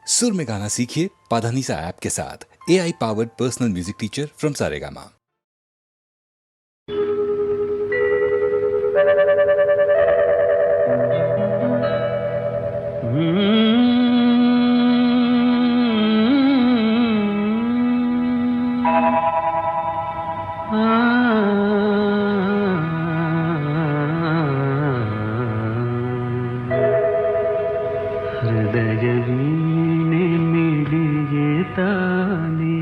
सुर में गाना सीखिए पाधानीसा ऐप के साथ। AI powered personal music teacher from Saregama. ಹೃದಯ ವೀಣೆ ಮಿಡಿಯೇ ತಾನೆ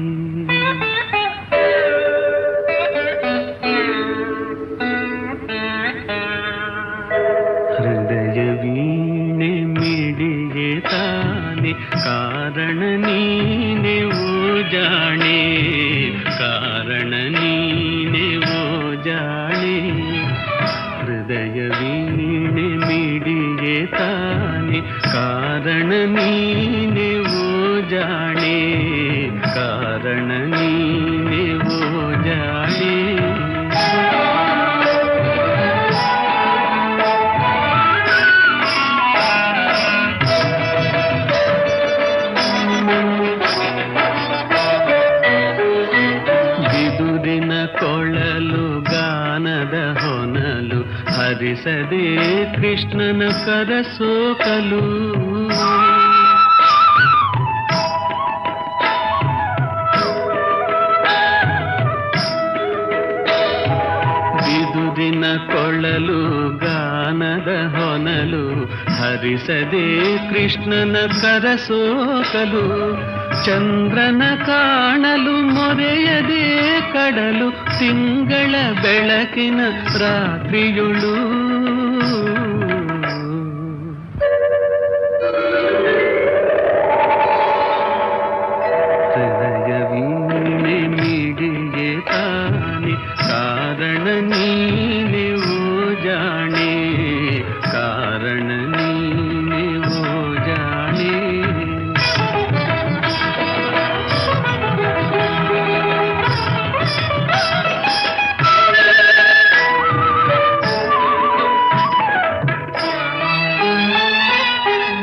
ಹೃದಯ ವೀಣೆ ಮಿಡಿಯೇ ತಾನೆ ಕಾರಣ ನೀನೆ ಓ ಜಾಣೆ ಕಾರಣ ನೀನೆ ಓ ಜಾಣೆ ಹೃದಯ ವೀಣೆ ಮಿಡಿಯೇ ತಾನೆ ಕಾರಣ ನೀನೆ ಓ ಜಾಣೆ ಕಾರಣ ನೀನೆ ಓ ಜಾಣೆ ಬಿದುರಿನ ಕೊಳಲು ಗಾನದ ಹೊನಲು ಹರಿಸದೆ ಕೃಷ್ಣನ ಕರಸೋಕಲು ಬಿದುರಿನ ಕೊಳಲು ಗಾನದ ಹೊನಲು ಹರಿಸದೆ ಕೃಷ್ಣನ ಕರಸೋಕಲು ಚಂದ್ರನ ಕಾಣಲು ಮೊರೆಯದೆ ಕಡಲು ತಿಂಗಳ ಬೆಳಕಿನ ರಾತ್ರಿಯುಳು ಹೃದಯ ವೀಣೆ ಮಿಡಿಯೇ ತಾನೆ ಕಾರಣ ನೀನೆ ಓ ಜಾಣೆ ಕಾರಣ ನೀನೆ ಓ ಜಾಣೆ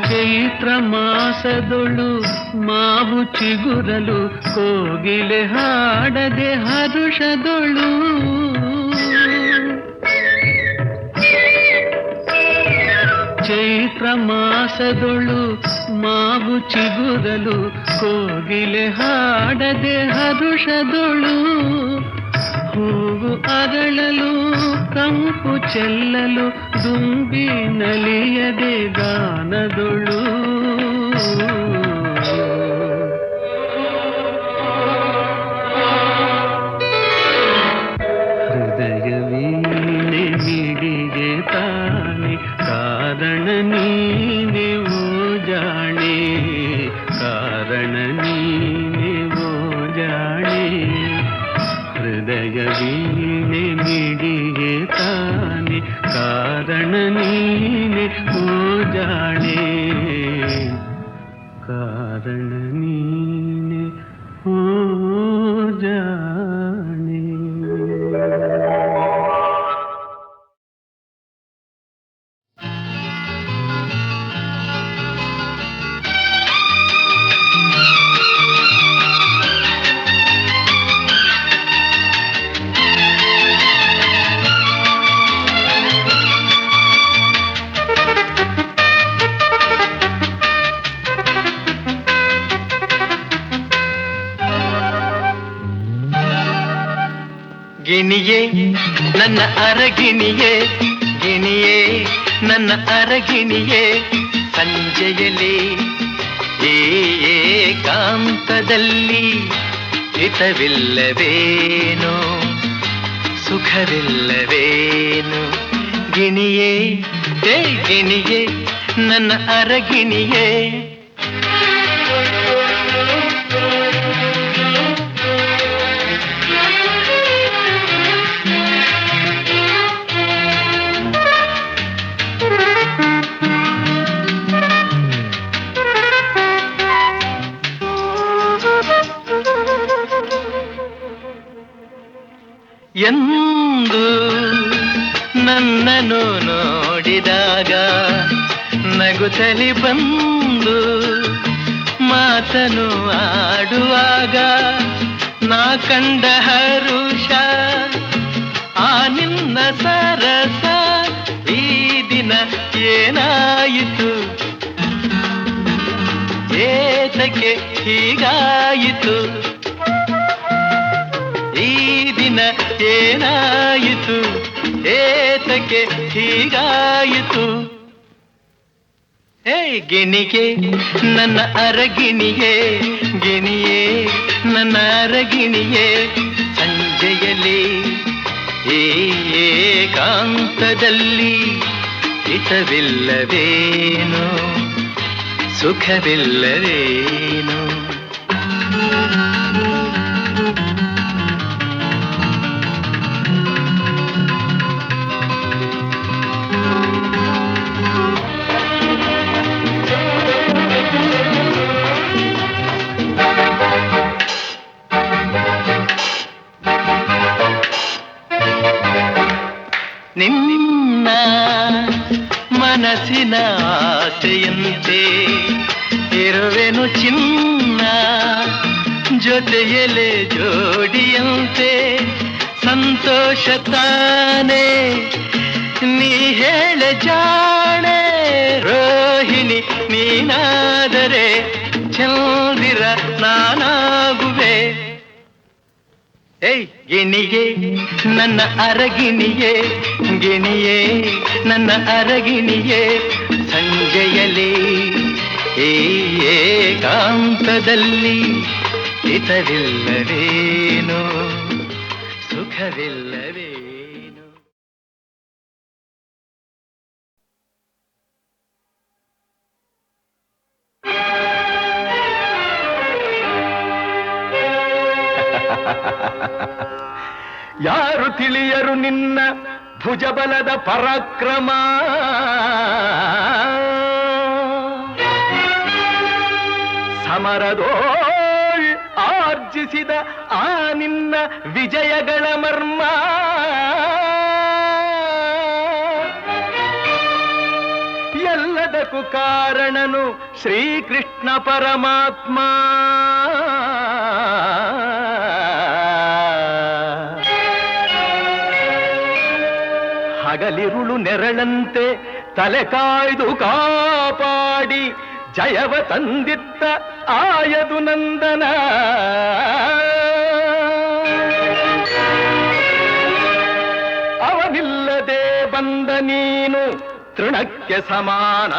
ಚೈತ್ರ ಮಾಸದೊಳು ಮಾವು ಚಿಗುರಲು ಕೋಗಿಲೆ ಹಾಡದೆ ಹರುಷದೊಳು ಚೈತ್ರ ಮಾಸದೊಳು ಮಾವು ಚಿಗುರಲು ಕೋಗಿಲೆ ಹಾಡದೆ ಹರುಷದೊಳು ಹೂವು ಅರಳಲು ಕಂಪು ಚೆಲ್ಲಲು ದುಂಬಿ ನಲಿಯದೆ ಗಾನದೊಳು ಹೃದಯ ವೀಣೆ ಮಿಡಿಯೇ ತಾನೆ ಕಾರಣ ನೀನೆ ಓ ಜಾಣೆ ಕಾರಣ ನೀನೆ ಓ ಜಾಣೆ ಹೃದಯ ವೀಣೆ ಮಿಡಿಯೇ ತಾನೆ ಕಾರಣ ನೀನೆ ಓ ಜಾಣೆ ಕಾರಣ ನೀನೆ ಓ ಜಾಣೆ. ಗಿಣಿಯೇ ನನ್ನ ಅರಗಿಣಿಯೇ ಗಿಣಿಯೇ ನನ್ನ ಅರಗಿಣಿಯೇ ಸಂಜೆಯಲ್ಲಿ ಏಕಾಂತದಲ್ಲಿ ಹಿತವಿಲ್ಲವೇನೋ ಸುಖವಿಲ್ಲವೇನೋ ಗಿಣಿಯೇ ಗಿಣಿಯೇ ನನ್ನ ಅರಗಿಣಿಯೇ ಎಂದು ನನ್ನನ್ನು ನೋಡಿದಾಗ ನಗುತ್ತಲಿ ಬಂದು ಮಾತನು ಆಡುವಾಗ ನಾ ಕಂಡ ಹರುಷ ಆ ನಿನ್ನ ಸರಸ ಈ ದಿನ ಏನಾಯಿತು ಏತಕ್ಕೆ ಹೀಗಾಯಿತು ಈ ದಿನ ಏನಾಯಿತು ಏತಕ್ಕೆ ಹೀಗಾಯಿತು ಹೇ ಗಿಣಿಗೆ ನನ್ನ ಅರಗಿಣಿಯೇ ಗಿಣಿಯೇ ನನ್ನ ಅರಗಿಣಿಯೇ ಸಂಜೆಯಲ್ಲಿ ಏಕಾಂತದಲ್ಲಿ ಹಿತವಿಲ್ಲವೇನೋ ಸುಖವಿಲ್ಲವೇನೋ ನಿನ್ನ ಮನಸ್ಸಿನ ಆಸೆಯಂತೆ ಇರುವೆನು ಚಿನ್ನ ಜೊತೆಯಲೆ ಜೋಡಿಯಂತೆ ಸಂತೋಷ ತಾನೇ ನೀ ಹೇಳ ಜಾಣೆ ರೋಹಿಣಿ ನೀನಾದರೆ ಚಂದಿರ ನಾನಾಗುವೆ ಏಯ್ ಗಿಣಿಯೇ ನನ್ನ ಅರಗಿಣಿಯೇ ಗಿಣಿಯೇ ನನ್ನ ಅರಗಿಣಿಯೇ ಸಂಜೆಯಲ್ಲಿ ಏಕಾಂತದಲ್ಲಿ ಹಿತವಿಲ್ಲವೇನೋ ಸುಖವಿಲ್ಲವೇನೋ ಯಾರು ತಿಳಿಯರು ನಿನ್ನ ಭುಜಬಲದ ಪರಾಕ್ರಮ ಸಮರದೋಳ್ ಆರ್ಜಿಸಿದ ಆ ನಿನ್ನ ವಿಜಯಗಳ ಮರ್ಮ ಎಲ್ಲದಕ್ಕೂ ಕಾರಣನು ಶ್ರೀಕೃಷ್ಣ ಪರಮಾತ್ಮ ಹಗಲಿರುಳು ನೆರಳಂತೆ ತಲೆ ಕಾಯ್ದು ಕಾಪಾಡಿ ಜಯವ ತಂದಿತ್ತ ಆಯದು ನಂದನ ಅವನಿಲ್ಲದೆ ಬಂದ ನೀನು ತೃಣಕ್ಕೆ ಸಮಾನ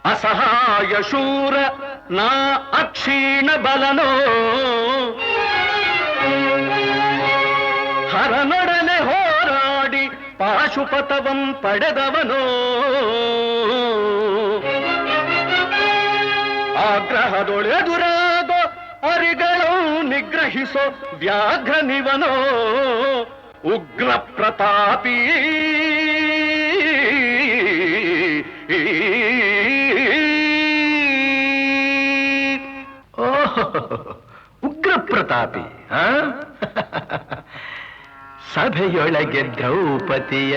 ಅಸಹಾಯ ಶೂರ ನಾ ಅಕ್ಷೀಣ ಬಲನೋ ಹರನೊಡನೆ ಹೋರಾಡಿ ಪಾಶುಪತವಂ ಪಡೆದವನೋ ಆಗ್ರಹದೊಳೆದುರಾಗೋ ಅರಿಗಳು ನಿಗ್ರಹಿಸೋ ವ್ಯಾಘ್ರನಿವನೋ ಉಗ್ರ ಪ್ರತಾಪಿ ಉಗ್ರ ಪ್ರತಾಪಿ ಸಭೆಯೊಳಗೆ ದ್ರೌಪದಿಯ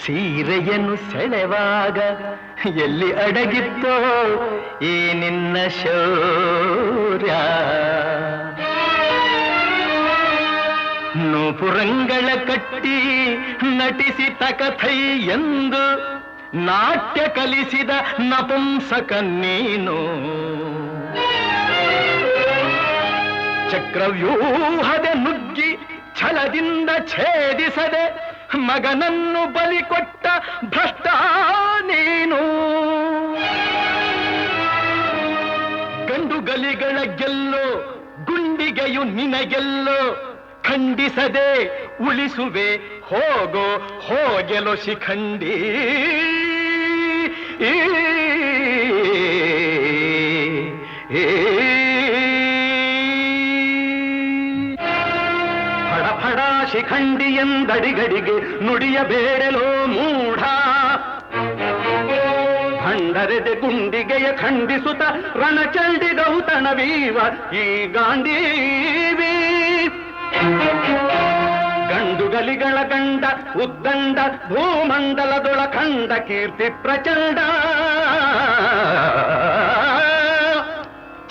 ಸೀರೆಯನ್ನು ಸೆಳೆವಾಗ ಎಲ್ಲಿ ಅಡಗಿತ್ತೋ ಈ ನಿನ್ನ ಶೌರ್ಯ ನೂಪುರಂಗಳ ಕಟ್ಟಿ ನಟಿಸಿ ತಕಥೈ ಎಂದು ನಾಟ್ಯ ಕಲಿಸಿದ ನಪುಂಸಕ ನೀನು ಚಕ್ರವ್ಯೂಹದ ನುಗ್ಗಿ ಛಲದಿಂದ ಛೇದಿಸದೆ ಮಗನನ್ನು ಬಲಿ ಕೊಟ್ಟ ಭ್ರಷ್ಟ ನೀನು ಗಂಡುಗಲಿಗಳ ಗೆಲ್ಲೋ ಗುಂಡಿಗೆಯು ನಿನಗೆಲ್ಲೋ ಖಂಡಿಸದೆ ಉಳಿಸುವೆ ಹೋಗೋ ಹೋಗೆಲೋ ಶಿಖಂಡಿ ಫಡ ಶಿಖಂಡಿ ಎಂದಡಿಗಡಿಗೆ ನುಡಿಯಬೇಡಲೋ ಮೂಢ ಭಂಡರೆದೆ ಗುಂಡಿಗೆಯ ಖಂಡಿಸುತ್ತ ರಣಚಂಡಿ ಗೌತಣವೀವ ಈ ಗಾಂಧೀವಿ ಉದ್ದಂಡ ಭೂಮಂಡಲದೊಳ ಖಂಡ ಕೀರ್ತಿ ಪ್ರಚಂಡ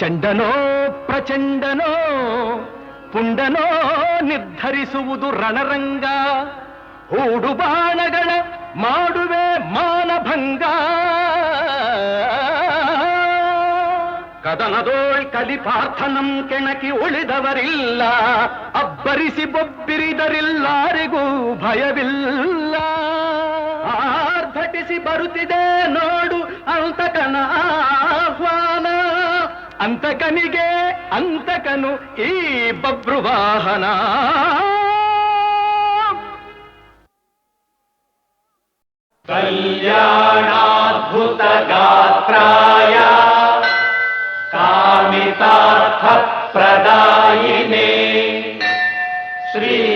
ಚಂಡನೋ ಪ್ರಚಂಡನೋ ಪುಂಡನೋ ನಿರ್ಧರಿಸುವುದು ರಣರಂಗ ಹೂಡು ಬಾಣಗಳ ಮಾಡುವೆ ಮಾನಭಂಗ ಕದನದೋಳ್ ಕಲಿಪಾರ್ಥನಂ ಕೆಣಕಿ ಉಳಿದವರಿಲ್ಲ ಅಬ್ಬರಿಸಿ ಬೊಬ್ಬಿರಿದರಿಲ್ಲಾರಿಗೂ ಭಯವಿಲ್ಲ ಆರ್ಭಟಿಸಿ ಬರುತ್ತಿದೆ ನೋಡು ಅಂತಕನ ಆಹ್ವಾನ ಅಂತಕನಿಗೆ ಅಂತಕನು ಈ ಬಭ್ರುವಾಹನ ಕಲ್ಯಾಣಾದ್ಭುತ ಗಾತ್ರಾಯ ಕಾಮಿತಾರ್ಥ ಪ್ರದಾಯಿನೇ ಶ್ರೀಮದ್ವೆಂಕಟನಾಥಾಯ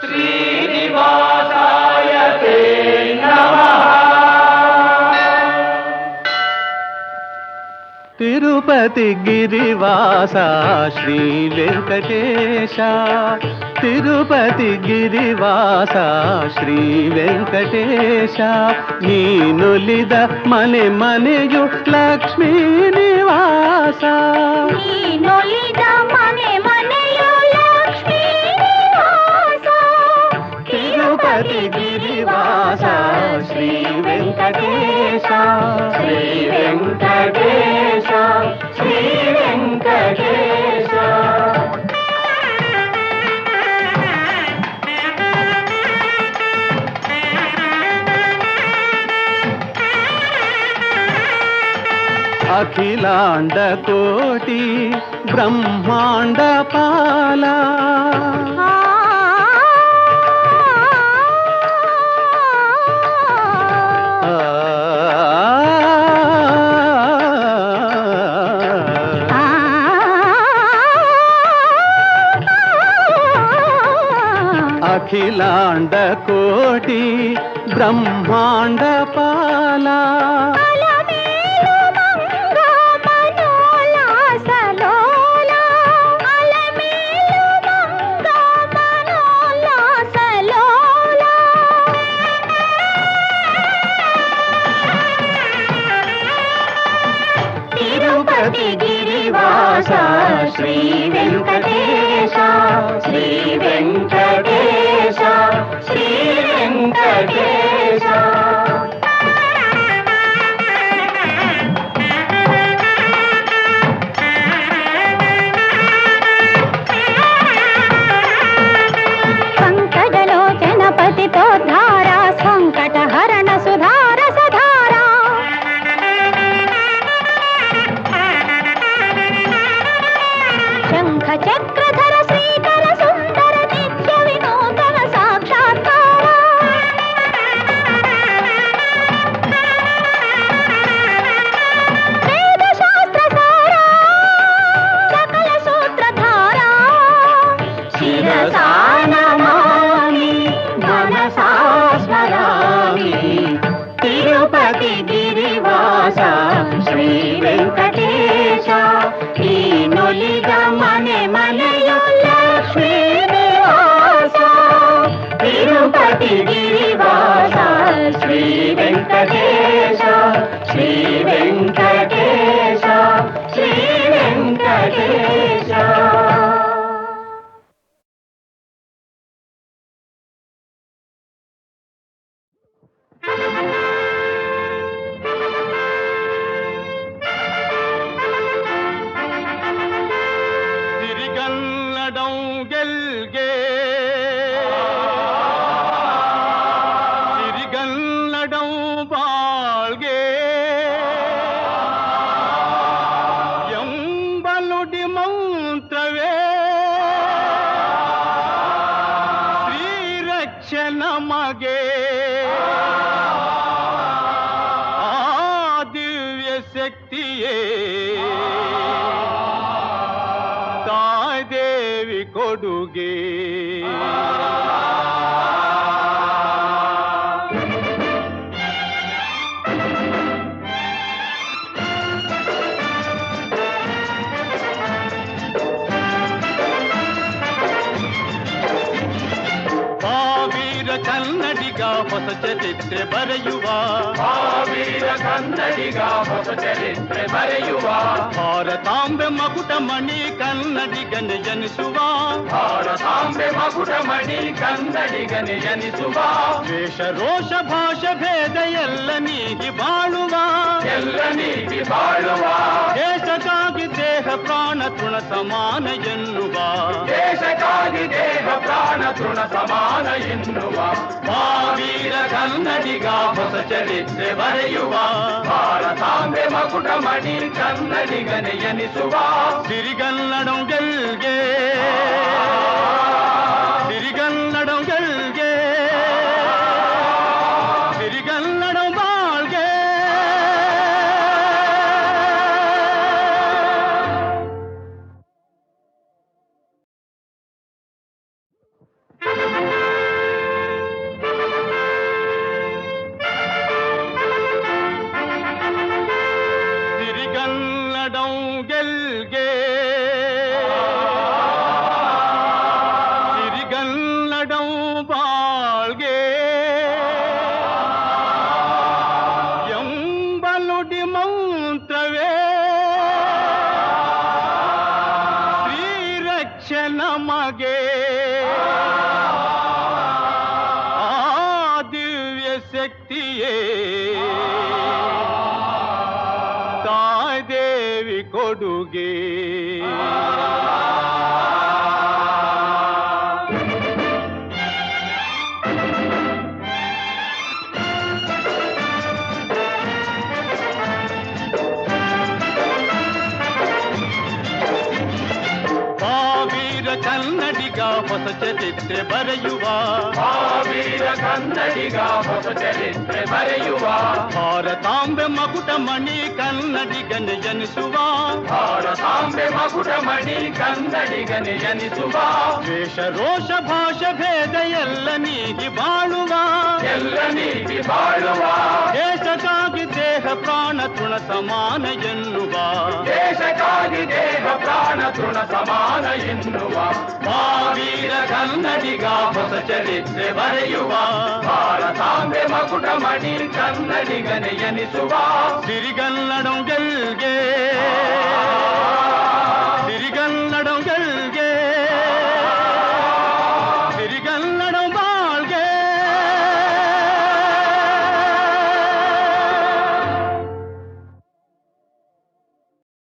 ಶ್ರೀನಿವಾಸಾಯ ತೇ ನಮಃ. తిరుపతి గిరివాస శ్రీ వెంకటేశ తిరుపతి గిరివాಸ ಶ್ರೀ ವೆಂಕಟೇಶ ನೀನುಲಿದ ಮನೆ ಮನೆಯು ಲಕ್ಷ್ಮೀ ನಿವಾಸ ನೀನುಲಿದ ಮನೆ ಮನೆಯು ಲಕ್ಷ್ಮೀ ನಿವಾಸ ತಿರುಪತಿ ಗಿರಿವಾಸ ಶ್ರೀ ವೆಂಕಟೇಶ ಶ್ರೀ ವೆಂಕಟೇಶ ಶ್ರೀ ವೆಂಕಟೇಶ అఖిలాండ కోటి బ్రహ్మాండ పాల అఖిలాండ కోటి బ్రహ్మాండ పాల గిరివాస శ్రీ వెంకటేశ శ్రీ వెంకటేశ శ్రీ వెంకటేశ సంకటలోచన పతితో ధారా సంకట హరణ సుధార సధారా శంఖ చక్రధర శ్రీకర సుందర నిత్య వినూతన సాక్షాత్కార వేద శాస్త్ర సారా సకల సూత్రధారా శిరసా నమామి మనసా స్మరామి తిరుపతి గిరివాస శ్రీ వెంకటేశ నీనులిద మನೆ ಮನೆಯು ಲಕ್ಷ್ಮೀ ನಿವಾಸ ತಿರುಪತಿ ಗಿರಿವಾಸ ಶ್ರೀ ವೆಂಕಟೇಶ ಶ್ರೀ ವೆಂಕಟೇಶ ಶ್ರೀ ವೆಂಕಟೇಶ ಸಿರಿಗನ್ನಡಂ ಗೆಲ್ಗೆ ಸಿರಿಗನ್ನಡಂ ಬಾಳ್ಗೆ ಎಂಬನುಡಿ ಮಂತ್ರವೇ ಶ್ರೀರಕ್ಷ ನಮಗೆ ಆ ದಿವ್ಯ ಶಕ್ತಿಯೇ ತಾಯ್ದೇವಿ ಕೊಡುಗೆ ಹೊಸ ಚರಿತ್ರೆ ಬರೆಯುವ ವೀರ ಕನ್ನಡಿಗ ಹೊಸ ಚರಿತ್ರೆ ಬರೆಯುವ ಭಾರತಾಂಬೆ ಮಕುಟ ಮಣಿ ಕನ್ನಡಿಗನೆ ಜನಿಸುವ ಭಾರತಾಂಬೆ ಮಗುಟ ಮಣಿ ಕನ್ನಡಿಗನೆ ಜನಿಸುವ ವೇಷ ರೋಷ ಭಾಷೆ ಭೇದ ಎಲ್ಲ ನೀಗಿ ಬಾಳುವ ಎಲ್ಲ ನೀಗಿ ಬಾಳುವ ದೇಶಕ್ಕಾಗಿ ದೇಹ ಪ್ರಾಣ ತೃಣ ಸಮಾನ ಎನ್ನುವ ದೇಶಕ್ಕಾಗಿ ದೇಹ ಪ್ರಾಣ ತೃಣ ಸಮಾನ ಎನ್ನುವ ವೀರ ಕನ್ನಡಿಗ ಹೊಸ ಚರಿತ್ರೆ ಬರೆಯುವ ಭಾರತಾಂಬೆ ಮಗುಟ ಮಣಿ ಕನ್ನಡಿಗನೆ ಎನಿಸುವ ಸಿರಿಗನ್ನಡಂ ಗೆಲ್ಗೆ ಸಿರಿಗನ್ನಡಂ ಗೆಲ್ಗೆ ಸಿರಿಗನ್ನಡಂ ಬಾಳ್ಗೆ ಸಿರಿಗನ್ನಡಂ ಗೆಲ್ಗೆ ಸಿರಿಗನ್ನಡಂ ಬಾಳ್ಗೆ ಎಂಬ ನುಡಿ ಮಂತ್ರವೇ ಶ್ರೀರಕ್ಷೆ ನಮಗೆ ಆ ದಿವ್ಯ ಶಕ್ತಿಯೇ ತಾಯ್ದೇವಿ ಕೊಡುಗೆ ವೀರ ಕನ್ನಡಿಗ ಹೊಸ ಚರಿತ್ರೆ ಬರೆಯುವ ವೀರ ಕನ್ನಡಿಗ ಹೊಸ ಚರಿತ್ರೆ ಬರೆಯುವ ಭಾರತಾಂಬೆ ಮಕುಟ ಮಣಿ ಕನ್ನಡಿಗನೆ ಜನಿಸುವ ಭಾರತಾಂಬೆ ಮಗುಟ ಮಣಿ ಕನ್ನಡಿಗನೆ ಜನಿಸುವ ವೇಷ ರೋಷ ಭಾಷೆ ಭೇದ ಎಲ್ಲ ನೀಗಿ ಬಾಳುವ ಎಲ್ಲ ನೀಗಿ ಬಾಳುವ ದೇಶಕ್ಕಾಗಿ ದೇಹ ಪ್ರಾಣ ತೃಣ ಸಮಾನ ಎನ್ನುವ ದೇಶಕ್ಕಾಗಿ ದೇಹ ಪ್ರಾಣ ತೃಣ ಸಮಾನ ಎನ್ನುವ ವೀರ ಕನ್ನಡಿಗ ಹೊಸ ಚರಿತ್ರೆ ಬರೆಯುವ ಭಾರತಾಂಬೆ ಮಗುಟ ಮಣಿ ಕನ್ನಡಿಗನೆ ಎನಿಸುವ ಸಿರಿಗನ್ನಡಂ ಗೆಲ್ಗೆ